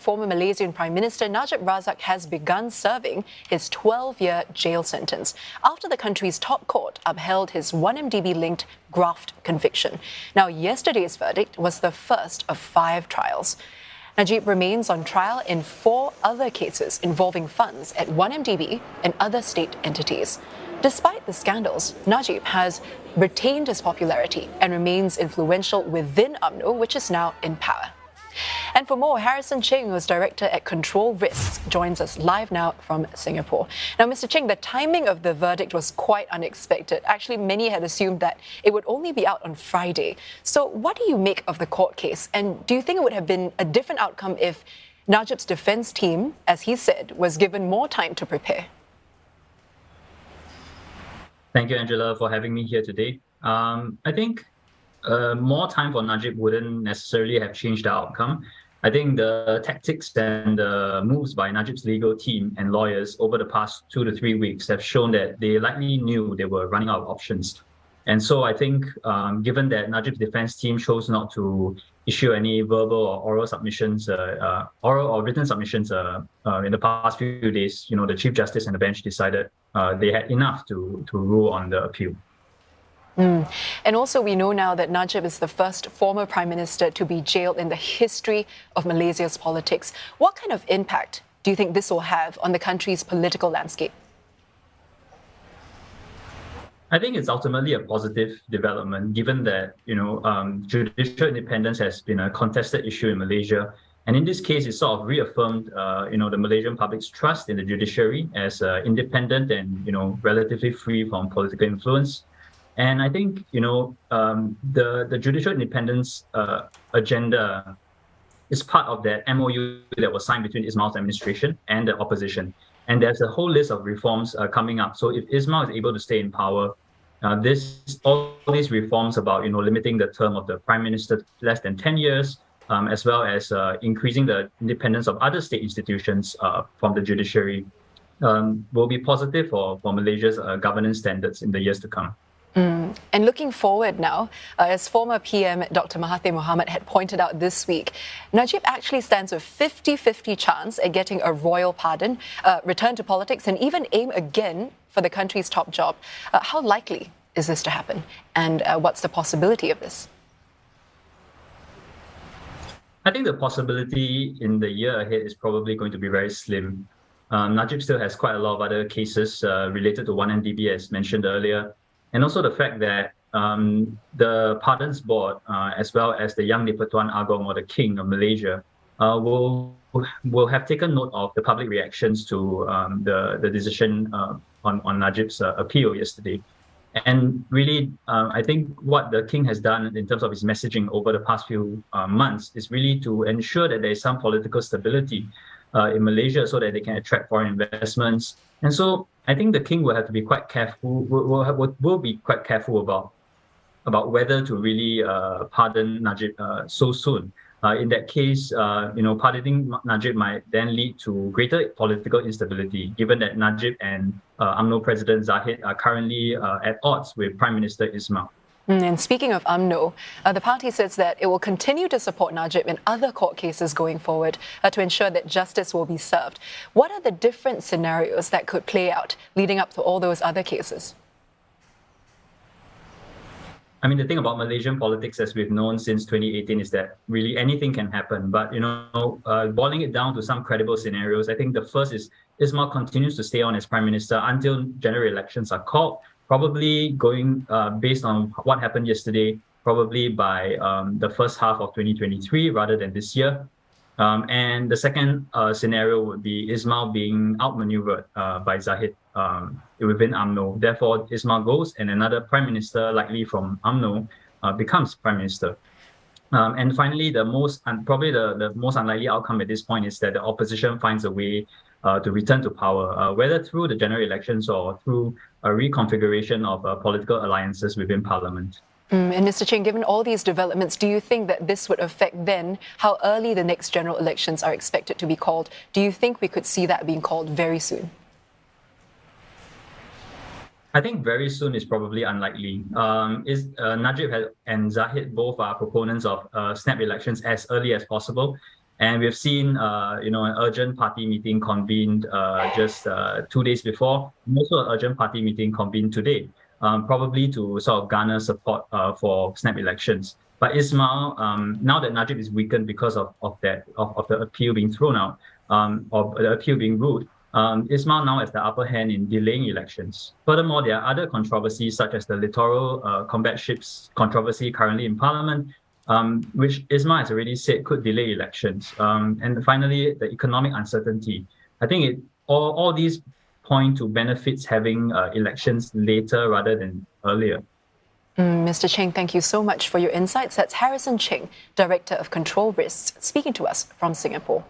Former Malaysian Prime Minister Najib Razak has begun serving his 12-year jail sentence after the country's top court upheld his 1MDB-linked graft conviction. Now, yesterday's verdict was the first of 5 trials. Najib remains on trial in 4 other cases involving funds at 1MDB and other state entities. Despite the scandals, Najib has retained his popularity and remains influential within UMNO, which is now in power. And for more, Harrison Cheng, who is director at Control Risks, joins us live now from Singapore. Now, Mr. Cheng, the timing of the verdict was quite unexpected. Actually, many had assumed that it would only be out on Friday. So what do you make of the court case? And do you think it would have been a different outcome if Najib's defense team, as he said, was given more time to prepare? Thank you, Angela, for having me here today. I think more time for Najib wouldn't necessarily have changed the outcome. I think the tactics and the moves by Najib's legal team and lawyers over the past 2 to 3 weeks have shown that they likely knew they were running out of options. And so I think given that Najib's defense team chose not to issue any verbal or oral submissions, oral or written submissions in the past few days, the Chief Justice and the bench decided they had enough to rule on the appeal. And also, we know now that Najib is the first former Prime Minister to be jailed in the history of Malaysia's politics. What kind of impact do you think this will have on the country's political landscape? I think it's ultimately a positive development, given that judicial independence has been a contested issue in Malaysia, and in this case, it sort of reaffirmed the Malaysian public's trust in the judiciary as independent and relatively free from political influence. And I think the judicial independence agenda is part of that MOU that was signed between Ismail's administration and the opposition. And there's a whole list of reforms coming up. So if Ismail is able to stay in power, all these reforms about limiting the term of the prime minister to less than 10 years, as well as increasing the independence of other state institutions from the judiciary, will be positive for Malaysia's governance standards in the years to come. And looking forward now, as former PM Dr. Mahathir Mohamad had pointed out this week, Najib actually stands a 50-50 chance at getting a royal pardon, return to politics, and even aim again for the country's top job. How likely is this to happen? And what's the possibility of this? I think the possibility in the year ahead is probably going to be very slim. Najib still has quite a lot of other cases related to 1MDB, as mentioned earlier. And also the fact that the Pardons Board, as well as the Yang di-Pertuan Agong, or the King of Malaysia, will have taken note of the public reactions to the decision on Najib's appeal yesterday. And really, I think what the King has done in terms of his messaging over the past few months is really to ensure that there is some political stability in Malaysia so that they can attract foreign investments. And so I think the King will have to be quite careful, will be quite careful about whether to really pardon Najib so soon. In that case, pardoning Najib might then lead to greater political instability, given that Najib and UMNO President Zahid are currently at odds with Prime Minister Ismail. And speaking of UMNO, the party says that it will continue to support Najib in other court cases going forward to ensure that justice will be served. What are the different scenarios that could play out leading up to all those other cases? I mean, the thing about Malaysian politics, as we've known since 2018, is that really anything can happen. But, boiling it down to some credible scenarios, I think the first is Ismail continues to stay on as Prime Minister until general elections are called, probably going based on what happened yesterday, probably by the first half of 2023 rather than this year. And the second scenario would be Ismail being outmaneuvered by Zahid within UMNO. Therefore, Ismail goes and another Prime Minister, likely from UMNO, becomes Prime Minister. And finally, probably the most unlikely outcome at this point is that the opposition finds a way to return to power, whether through the general elections or through a reconfiguration of political alliances within Parliament. And Mr. Cheng, given all these developments, do you think that this would affect then how early the next general elections are expected to be called? Do you think we could see that being called very soon? I think very soon is probably unlikely. Najib and Zahid both are proponents of snap elections as early as possible. And we've seen, an urgent party meeting convened just 2 days before, and also an urgent party meeting convened today, probably to sort of garner support for snap elections. But Ismail, now that Najib is weakened because of the appeal being thrown out, or the appeal being ruled, Ismail now has the upper hand in delaying elections. Furthermore, there are other controversies such as the littoral combat ships controversy currently in Parliament, which Ismail has already said could delay elections. And finally, the economic uncertainty. I think all these point to benefits having elections later rather than earlier. Mr. Cheng, thank you so much for your insights. That's Harrison Cheng, Director of Control Risks, speaking to us from Singapore.